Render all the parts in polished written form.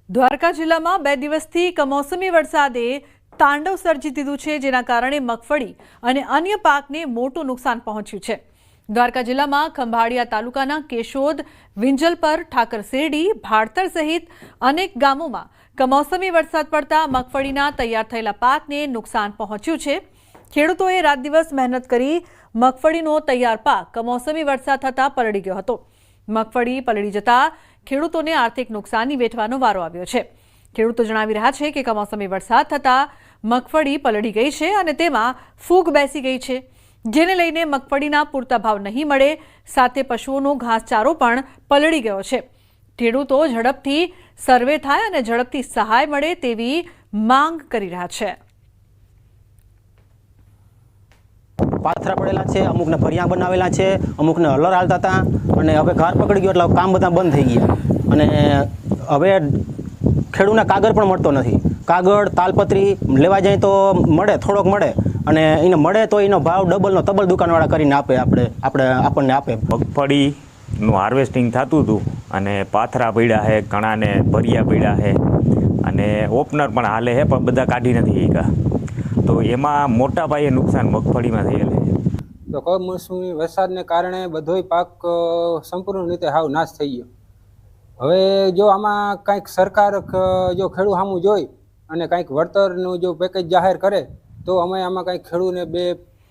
દ્વારકા જિલ્લામાં 2 દિવસથી કમોસમી વરસાદે તાંડવ સર્જી દીધું છે, જેના કારણે મગફળી અને અન્ય પાકને મોટું નુકસાન પહોંચ્યું છે। દ્વારકા જિલ્લામાં ખંભાળિયા તાલુકાના કેશોદ, વિંજલપર, ઠાકર શેરડી, ભાડતર સહિત અનેક ગામોમાં કમોસમી વરસાદ પડતા મગફળીના તૈયાર થયેલા પાકને નુકસાન પહોંચ્યું છે। ખેડૂતોએ રાત દિવસ મહેનત કરી મગફળીનો તૈયાર પાક કમોસમી વરસાદ થતાં પલળી ગયો હતો। મગફળી પલળી જતા ખેડૂતોને આર્થિક નુકસાની વેઠવાનો વારો આવ્યો છે। ખેડૂતો જણાવી રહ્યા છે કે કમોસમી વરસાદ થતાં મગફળી પલળી ગઈ છે અને તેમાં ફૂગ બેસી ગઈ છે, જેને લઈને મગફળીના પૂરતા ભાવ નહીં મળે, સાથે પશુઓનો ઘાસચારો પણ પલળી ગયો છે। ખેડૂતો ઝડપથી સર્વે થાય અને ઝડપથી સહાય મળે તેવી માંગ કરી રહ્યા છે। પાથરા પડેલા છે, અમુકને ભરિયા બનાવેલા છે, અમુકને હલર હાલતા હતા અને હવે ઘર પકડી ગયો એટલે કામ બધા બંધ થઈ ગયા અને હવે ખેડૂતને કાગળ પણ મળતો નથી। કાગળ, તાલપત્રી લેવા જાય તો મળે, થોડોક મળે અને એને મળે તો એનો ભાવ ડબલનો તબલ દુકાનવાળા કરીને આપે, આપણને આપે। મગફળીનું હાર્વેસ્ટિંગ થતું હતું અને પાથરા પડ્યા છે, ઘણાને ભરિયા પડ્યા છે અને ઓપનર પણ હાલે છે, પણ બધા કાઢી નથી શક્યા। તો એમાં મોટા પાયે નુકસાન મગફળીમાં થયેલું છે। તો કમોસમી વરસાદને કારણે બધોય પાક સંપૂર્ણ રીતે હાવ નાશ થઈ ગયો। હવે જો આમાં કંઈક સરકાર જો ખેડૂત સામું જોઈ અને કંઈક વળતરનું જો પેકેજ જાહેર કરે તો અમે આમાં કંઈક ખેડૂતને 2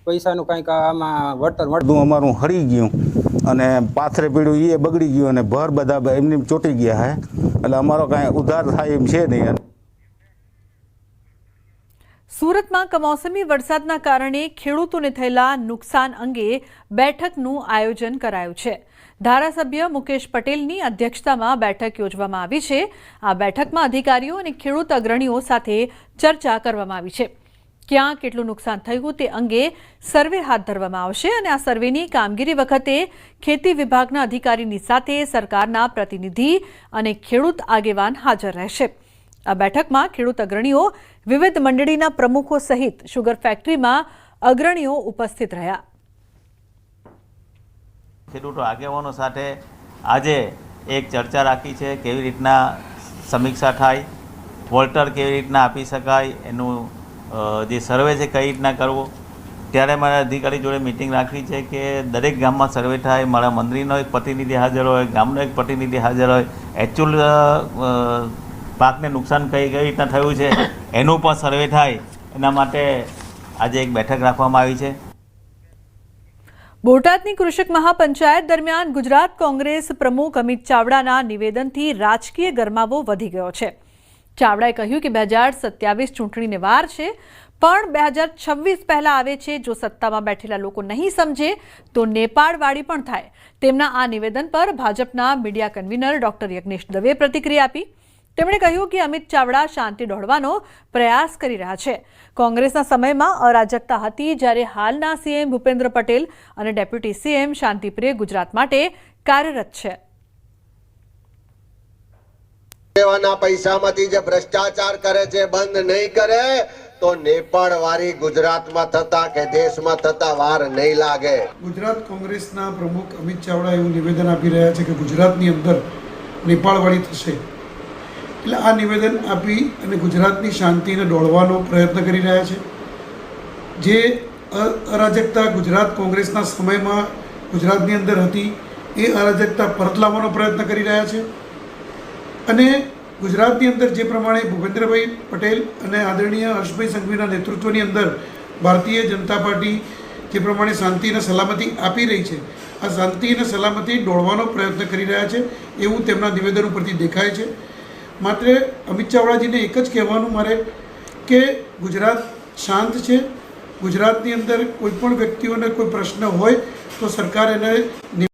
પૈસાનું કંઈક આમાં વળતર મળતું। અમારું હળી ગયું અને પાથરે પીડ્યું એ બગડી ગયું અને ભર બધા એમની ચોંટી ગયા છે, એટલે અમારો કાંઈ ઉધાર થાય એમ છે નહીં। સુરતમાં કમોસમી વરસાદના કારણે ખેડૂતોને થયેલા નુકસાન અંગે બેઠકનું આયોજન કરાયું છે। ધારાસભ્ય મુકેશ પટેલની અધ્યક્ષતામાં બેઠક યોજવામાં આવી છે। આ બેઠકમાં અધિકારીઓ અને ખેડૂત અગ્રણીઓ સાથે ચર્ચા કરવામાં આવી છે। ક્યાં કેટલું નુકસાન થયું તે અંગે સર્વે હાથ ધરવામાં આવશે અને આ સર્વેની કામગીરી વખતે ખેતી વિભાગના અધિકારીની સાથે સરકારના પ્રતિનિધિ અને ખેડૂત આગેવાન હાજર રહેશે। આ બેઠકમાં ખેડૂત અગ્રણીઓ, વિવિધ મંડળીના પ્રમુખો સહિત શુગર ફેક્ટરીમાં અગ્રણીઓ ઉપસ્થિત રહ્યા। ખેડૂતો આગેવાનો સાથે આજે એક ચર્ચા રાખી છે, કેવી રીતના સમીક્ષા થાય, વળતર કેવી રીતના આપી શકાય, એનું જે સર્વે છે કઈ રીતના કરવો। ત્યારે મારા અધિકારી જોડે મિટિંગ રાખી છે કે દરેક ગામમાં સર્વે થાય, મારા મંત્રીનો એક પ્રતિનિધિ હાજર હોય, ગામનો એક પ્રતિનિધિ હાજર હોય, એકચ્યુઅલ પાકને નુકસાન કઈ રીતના થયું છે એનું પણ સર્વે થાય, એના માટે આજે એક બેઠક રાખવામાં આવી છે। બોટાદની કૃષક મહાપંચાયત દરમિયાન ગુજરાત કોંગ્રેસ પ્રમુખ અમિત ચાવડાના નિવેદનથી રાજકીય ગરમાવો વધી ગયો છે। ચાવડાએ કહ્યું કે 2027 ચૂંટણીને વાર છે, પણ 2026 પહેલા આવે છે। જો સત્તામાં બેઠેલા લોકો નહીં સમજે તો નેપાળવાળી પણ થાય। તેમના આ નિવેદન પર ભાજપના media convener doctor Yagnesh Dave પ્રતિક્રિયા આપી। તેમણે કહ્યું કે અમિત ચાવડા શાંતિ દોહડવાનો પ્રયાસ કરી રહ્યા છે। કોંગ્રેસના સમયમાં અરાજકતા હતી, જ્યારે હાલના સીએમ ભૂપેન્દ્ર પટેલ અને ડેપ્યુટી સીએમ શાંતિપ્રિય ગુજરાત માટે કાર્યરત છે। દેવાના પૈસામાંથી જે ભ્રષ્ટાચાર કરે છે બંધ નહીં કરે તો નેપાળ વાળી ગુજરાતમાં થતા કે દેશમાં થતા વાર નહીં લાગે। ગુજરાત કોંગ્રેસના પ્રમુખ અમિત ચાવડા એવું નિવેદન આપી રહ્યા છે કે ગુજરાતની અંદર નેપાળવાળી થશે, એટલે આ નિવેદન આપી અને ગુજરાતની શાંતિને દોડવાનો પ્રયત્ન કરી રહ્યા છે। જે અરાજકતા ગુજરાત કોંગ્રેસના સમયમાં ગુજરાતની અંદર હતી એ અરાજકતા પરત લાવવાનો પ્રયત્ન કરી રહ્યા છે અને ગુજરાતની અંદર જે પ્રમાણે ભૂપેન્દ્રભાઈ પટેલ અને આદરણીય હર્ષભાઈ સંઘવીના નેતૃત્વની અંદર ભારતીય જનતા પાર્ટી જે પ્રમાણે શાંતિ અને સલામતી આપી રહી છે, આ શાંતિ અને સલામતી દોડવાનો પ્રયત્ન કરી રહ્યા છે એવું તેમના નિવેદન ઉપરથી દેખાય છે। માત્ર અમિત ચાવડાજીને એક જ કહેવાનું મારે કે ગુજરાત શાંત છે। ગુજરાતની અંદર કોઈ પણ વ્યક્તિઓને કોઈ પ્રશ્ન હોય તો સરકાર એને